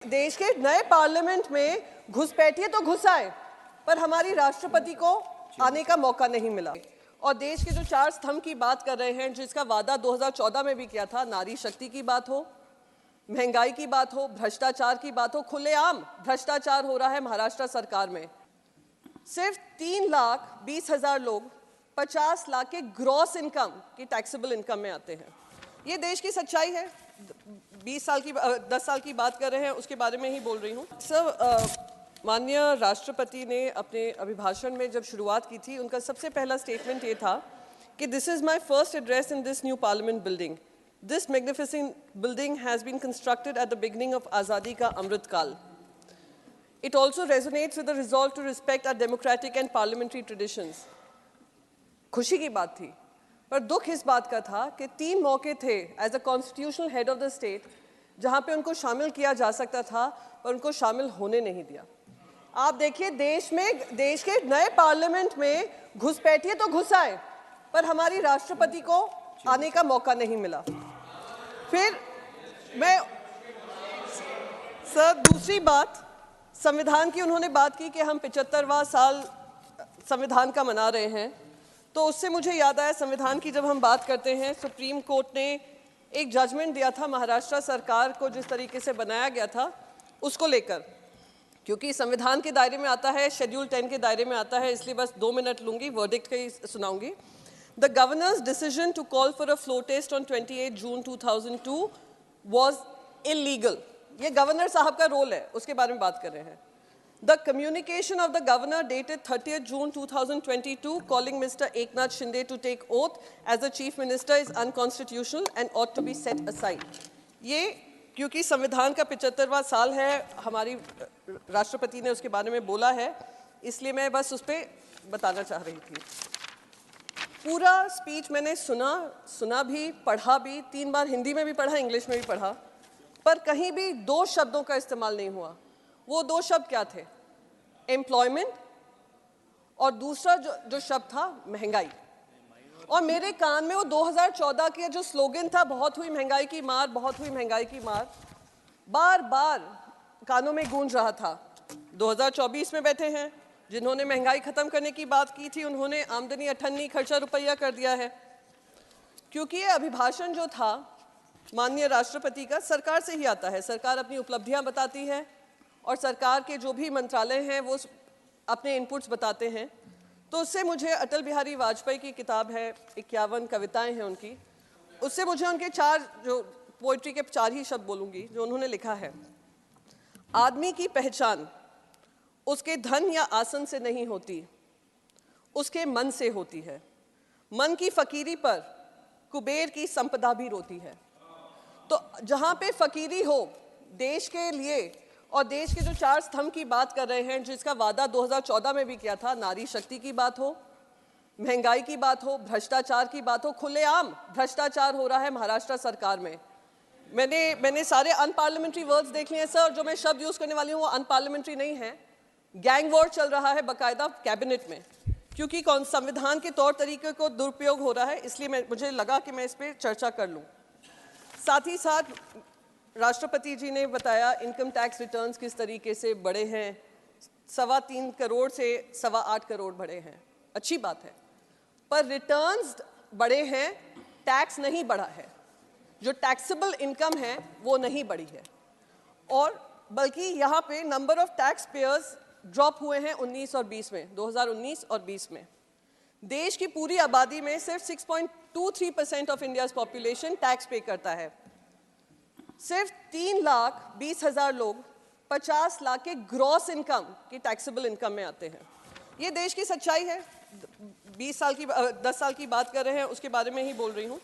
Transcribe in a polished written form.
देश के नए पार्लियामेंट में घुसपैठिए तो घुस आए, पर हमारी राष्ट्रपति को आने का मौका नहीं मिला। और देश के जो 4 स्तंभ की बात कर रहे हैं, जिसका वादा 2014 में भी किया था, नारी शक्ति की बात हो, महंगाई की बात हो, भ्रष्टाचार की बात हो, खुलेआम भ्रष्टाचार हो रहा है महाराष्ट्र सरकार में। सिर्फ 3,20,000 लोग 50 लाख के ग्रॉस इनकम की टैक्सेबल इनकम में आते हैं। ये देश की सच्चाई है। 10 साल की बात कर रहे हैं, उसके बारे में ही बोल रही हूँ। माननीय राष्ट्रपति ने अपने अभिभाषण में जब शुरुआत की थी, उनका सबसे पहला स्टेटमेंट ये था कि this is my first address in this new parliament building. This magnificent building has been constructed at the beginning of आज़ादी का अमृत काल. It also resonates with the resolve to respect our democratic and parliamentary traditions. खुशी की बात थी, पर दुख इस बात का था कि 3 मौके थे as a constitutional head of the state जहां पे उनको शामिल किया जा सकता था, पर उनको शामिल होने नहीं दिया। आप देखिए, देश के नए पार्लियामेंट में घुसपैठिए तो घुस आए, पर हमारी राष्ट्रपति को आने का मौका नहीं मिला। फिर मैं सर दूसरी बात, संविधान की उन्होंने बात की कि हम 75वां साल संविधान का मना रहे हैं, तो उससे मुझे याद आया, संविधान की जब हम बात करते हैं, सुप्रीम कोर्ट ने एक जजमेंट दिया था महाराष्ट्र सरकार को जिस तरीके से बनाया गया था उसको लेकर, क्योंकि संविधान के दायरे में आता है, शेड्यूल 10 के दायरे में आता है, इसलिए बस 2 मिनट लूंगी, वर्डिक्ट का ही सुनाऊंगी। The governor's decision to call for a floor test on 28 June 2002 was illegal. ये गवर्नर साहब का रोल है, उसके बारे में बात कर रहे हैं। The communication of the governor dated 30th June 2022 calling Mr. Eknath Shinde to take oath as the chief minister is unconstitutional and ought to be set aside. ये क्योंकि संविधान का 75वां साल है, हमारी राष्ट्रपति ने उसके बारे में बोला है, इसलिए मैं बस उस पर बताना चाह रही थी। पूरा स्पीच मैंने सुना भी, पढ़ा भी, 3 बार हिंदी में भी पढ़ा, इंग्लिश में भी पढ़ा, पर कहीं भी 2 शब्दों का इस्तेमाल नहीं हुआ। वो 2 शब्द क्या थे? एम्प्लॉयमेंट, और दूसरा जो शब्द था महंगाई। और मेरे कान में वो 2014 के जो स्लोगन था, बहुत हुई महंगाई की मार, बहुत हुई महंगाई की मार, बार बार कानों में गूंज रहा था। 2024 में बैठे हैं, जिन्होंने महंगाई खत्म करने की बात की थी, उन्होंने आमदनी अठन्नी, खर्चा रुपया कर दिया है। क्योंकि ये अभिभाषण जो था माननीय राष्ट्रपति का, सरकार से ही आता है। सरकार अपनी उपलब्धियां बताती है और सरकार के जो भी मंत्रालय हैं वो अपने इनपुट्स बताते हैं। तो उससे मुझे अटल बिहारी वाजपेयी की किताब है, 51 कविताएं हैं उनकी, उससे मुझे उनके 4 जो पोइट्री के 4 ही शब्द बोलूँगी जो उन्होंने लिखा है। आदमी की पहचान उसके धन या आसन से नहीं होती, उसके मन से होती है। मन की फकीरी पर कुबेर की संपदा भी रोती है। तो जहाँ पे फकीरी हो देश के लिए, और देश के जो 4 स्तंभ की बात कर रहे हैं, जिसका वादा 2014 में भी किया था, नारी शक्ति की बात हो, महंगाई की बात हो, भ्रष्टाचार की बात हो, खुलेआम भ्रष्टाचार हो रहा है महाराष्ट्र सरकार में। मैंने सारे अनपार्लियामेंट्री वर्ड्स देख लिए हैं सर, जो मैं शब्द यूज़ करने वाली हूँ वो अनपार्लियामेंट्री नहीं है। गैंग वॉर चल रहा है बाकायदा कैबिनेट में, क्योंकि संविधान के तौर तरीके को दुरुपयोग हो रहा है, इसलिए मुझे लगा कि मैं इस पर चर्चा कर लूँ। साथ ही साथ राष्ट्रपति जी ने बताया इनकम टैक्स रिटर्न्स किस तरीके से बढ़े हैं, 3.25 करोड़ से 8.25 करोड़ बढ़े हैं, अच्छी बात है, पर रिटर्न्स बढ़े हैं, टैक्स नहीं बढ़ा है। जो टैक्सेबल इनकम है वो नहीं बढ़ी है, और बल्कि यहाँ पे number of tax payers drop हुए हैं 19 और 20 में, 2019 और 20 में। देश की पूरी आबादी में सिर्फ 6.23% ऑफ इंडियाज पॉपुलेशन टैक्स पे करता है। सिर्फ 3,20,000 लोग 50 लाख के ग्रॉस इनकम की टैक्सेबल इनकम में आते हैं। ये देश की सच्चाई है। 10 साल की बात कर रहे हैं, उसके बारे में ही बोल रही हूँ।